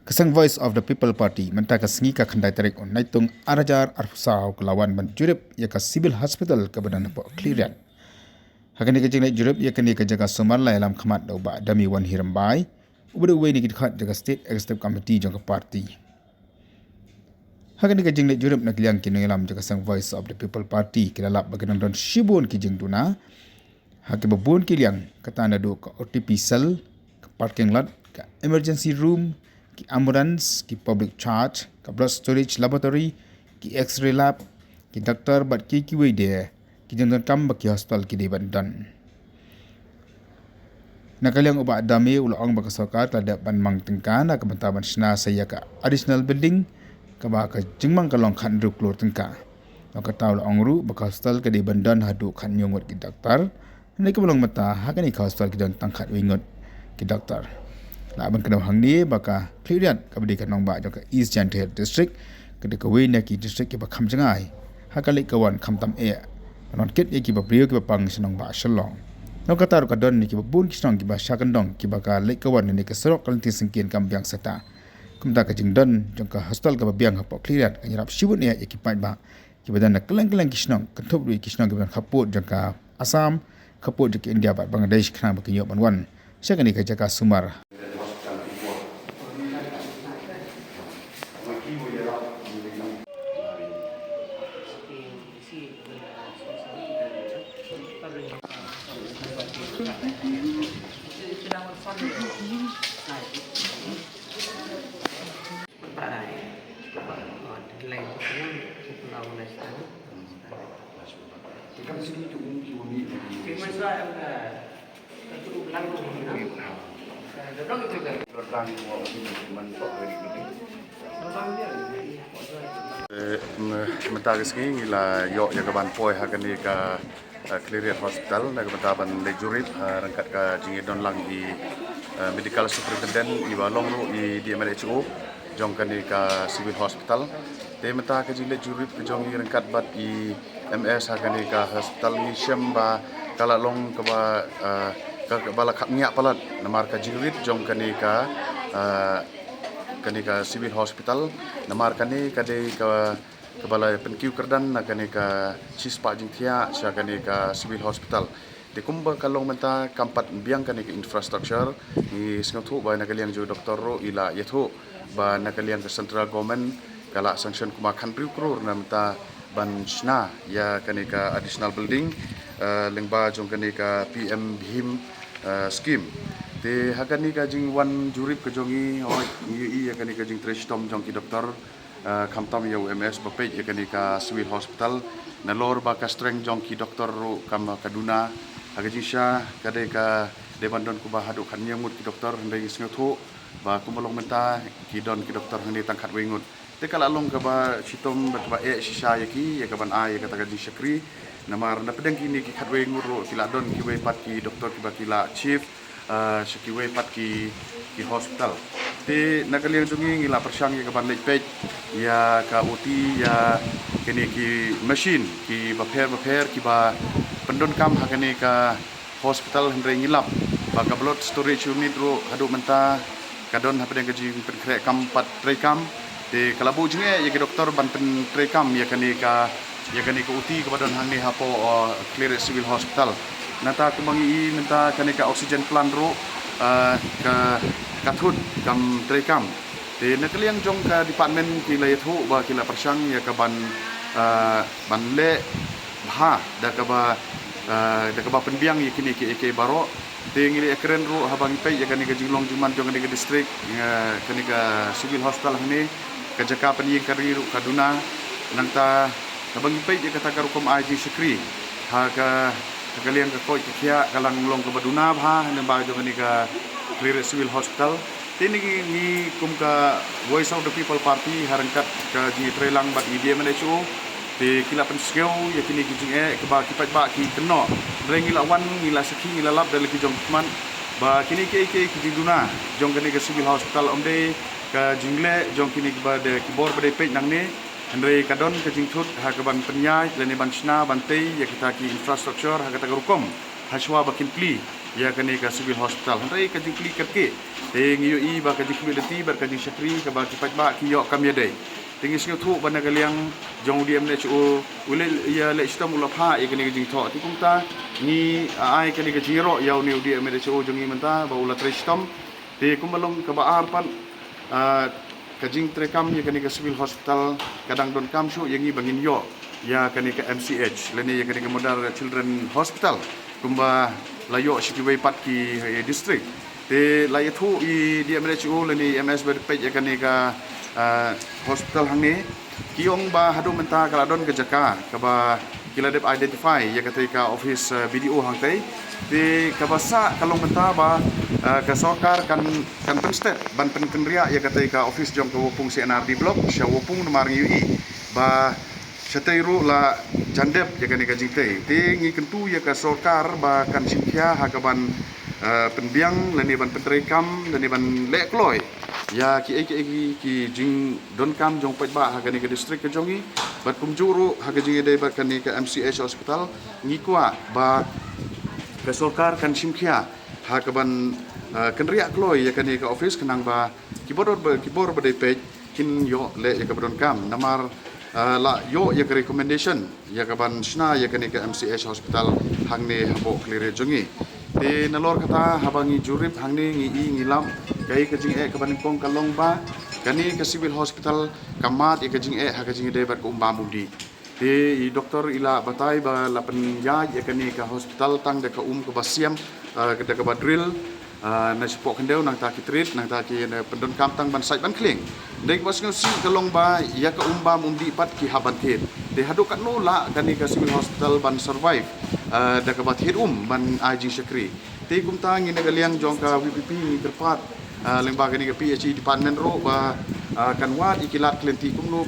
Kesang Voice of the People Party mentaka sengi ka khandai tarik on naitung arajar arfusau kelawan menjurip ya ka civil hospital ke badan po clearan. Hakani ke jengai jurip ya kani ke jaga sumar la alam khamat do ba dami wan hirambai ubdu we ni khat jaga state executive committee jong ka party. Hakani ke jengai jurip nak liang kini alam jaga Kesang Voice of the People Party kilalap baganang don shibun ki jeng duna. Haki babun ki liang kata anda do ka OTP cell ka parking lot ka emergency room ki ambulance, ki public charge, ki blood storage laboratory, ki x-ray lab, ki doktor bat ki wei de, ki jengdan kam ba ki hospital ki de bandan. Nakaliang uba adami ulang ba kasokar tada ban mang tengka na kebentaban sna saya ka additional building ka ba ka jengmang ka long khan ru klor tengka. Ka taul ongru ba hospital ka de bandan hadu khan nyongot ki doktor. Ni ka belong mata hakani ka hospital ki don tangkhat wingot ki doktor. Laban kena hang ni baka clearan kabadi kanong ba jong ka East Jantel district kada ka wena ki district ki ba kham jangai hakali kawan kham tam e non ket e ki ba brio ki ba pang sinong ba shalong no katar ka don ni ki ba bun ki sinong ki ba shakandong ki ba ka le kawan ni ka sorok kalanti singkin kam biang sata kumta ka jing don jong ka hostel ka ba biang ha po clearan ka nyarap shibun e ki pai ba ki ba dan na kelang ki sinong ka thop ri ki sinong ki ba khaput jong ka Assam khaput jong ki India ba Bangladesh khana ba ki yo banwan sekani ka jaka sumar. Mentagas ni ngila yo ya kaban poi hakani ka clear hospital na kebentaban le jurip rangkat ka jingi don lang i medical superintendent i balong ru i DMRHO jong kani ka civil hospital te menta ka jingi le jurip jong i rangkat bat i MS hakani ka hospital ni syamba kala long ka ba ka bala khapnya palat namar ka jurip jong kani ka civil hospital namar kani kade ka kepala penkiu kerdan nakani ka cispa jingtia syakani ka civil hospital de kumba kalong menta kampat biang kani ka infrastructure ni singatu ba nakaliang jo doktor ro ila yathu ba nakaliang ka central government kala sanction kuma country crore na menta ban shna ya kani ka additional building lengba jong kani ka PM Bhim scheme te hakani ka jing wan jurip ka jongi i ya kani ka jing treshtom jong ki doktor kamtam ya UMS bapej ya kani ka civil hospital na lor ba ka strength jong ki doktor ru kam kaduna agajisha kade ka debandon ku ba hadu kan nyamut ki doktor ndai sngathu ba kumolong menta ki don ki doktor handi tangkhat wingut te kala long ka ba sitom ba e shisha ya ki ya ka ban a ya ka tagaji shakri namar na pedang kini ki khat wingut ru kila don ki we pat ki doktor ki ba kila chief Shakiwe pat ki hospital. Te nakaliang dungi ngila persyang ya kaban lejpej ya ka uti ya kini ki machine ki baper ki ba pendon kam hakani ka hospital hendrai ngilap ba ka blood storage unit ro hadu menta kadon hapedeng kaji penkrek kam pat trekam te kalabu jinge ya ki doktor ban pen trekam ya kani ka uti kepadon hang ni hapo clear civil hospital. Nata kumangi minta kani ka oxygen plant ro ka kathut kam trekam te nakaliang jong ka department ki layathu ba kila persyang ya ka ban le bha da ka ba penbiang ya kini ki baro te ngili ekren ro habang pai ya kani ka jinglong juman jong kani ka district kani ka civil hospital ni ka jaka penying kari ro kaduna nangta habang pai ya kata karukom IG Shakri ha ka kalian ke koi kia kalang long ke baduna bha nembang jong ni ka clear civil hospital tini ni kum ka Voice of the People Party harangkat ka ji trelang bat IDMNHO te kila pen skeu ya kini kijing ke ba kipat ba ki keno rengi lawan ngila seki ngila lap dal ki jong man ba kini ke kijing duna jong kani ka civil hospital omde ka jingle jong kini ba de kibor ba de pej nang ni Andre kadon ke jingthut ha ke ban penyai lene ban sna ban tei ya kita ki infrastructure ha kata rukom haswa bakin pli ya kani ka civil hospital hantai ka jing pli kerke te ngiyo i ba ka jing ability bar ka jing syakri ka ba ki ba ki yo kam yadai tinggi sing thu ban kaliang jong diem ne chu ule ya le sta mula pha e kani ka jing tho ti kumta ni ai kani ka jiro yaw ne diem ne chu jong i manta ba ula tristam te kumalong ka ba arpan kajing trekam ya kani ka civil hospital kadang don kam shu yangi bangin yo ya kani ka MCH leni ya kani ka modern children hospital kumba layo shikiway pat ki district te layo thu i di MHO leni MS berpej ya kani ka hospital hangne kiong ba hadu menta kaladon ke jaka ka ba kila dep identify ya kata ka office BDO hangtai te ka basa kalong menta ba ka sokar kan penstet ban penkenria ya kata ka office jong ka wopung CNRD block sya wopung nomar UI ba Syatairu la jandep ya kan jingte te ngi kentu ya ka sokar ba kan sinkhia ha ka ban penbiang leni ban pentrekam leni ban lekloi ya ki jing don kam jong pet ba ha ka ni ka district ka jongi bat kumjuru ha ka jing dai ba kan ni ka MCH hospital ngi kwa ba ka sokar kan sinkhia ha ka ban kenria kloi ya kan ni ka office kenang ba kibor ba dai pej kin yo le ya ka don kam namar la yo ya ke recommendation ya ka ban shna ya ke ni ka MCH hospital hangne habo clear jongi te nalor kata habangi jurip hangne ngi i ngilam kai ka jing ka ban pong kalong ba kani ka civil hospital kamat ya ka jing ha ka jing de bar ko umba mudi te i doktor ila batai ba la pen ya ka ni ka hospital tang de ka ka basiam ka de ka badril na support kendeu nang ta ki treat nang ta ki pendon kam tang ban site ban kling dei bos ngau si kalong ba ya ka umba mundi pat ki haban thit de hadu kat no la kani ka civil hospital ban survive da ka bat hit ban IG Syakri te kum ta ngi negaliang jong ka VPP ni kerpat lengba kani ka PhD department ro ba kan wat ikilat klenti kumno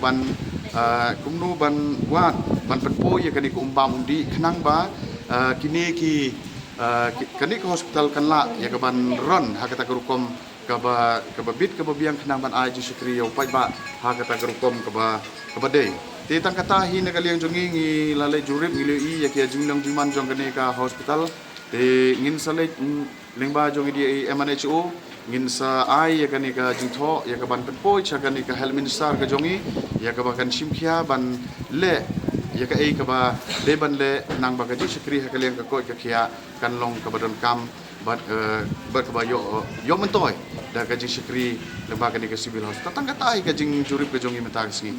ban wat ban penpo ya kani ka umba mundi khnang ba kini ki kani ka hospital kan la ya ka ban run ha kata kerukom ka ba bit ka ba biang khnang ban IG Syakri yo pai ba ha kata kerukom ka ba dei te tang kata hi na kaliang jongi ngi lalai jurip ngi i ya ki jinglang jiman jong kani ka hospital te ngin sale lengba jong di MNHO ngin sa ai ya kani ka jingtho ya ka ban penpoi cha kani ka health minister ka jongi ya ka ba kan simkhia ban le ya ka ei ka ba de ban le nang ba ka ji Syakri ha kaliang ka ko ka khia kan long ka badon kam bat ka ba yo mentoi da ka ji Syakri lengba kani ka civil hospital tang kata ai ka jing jurip ka jongi meta sini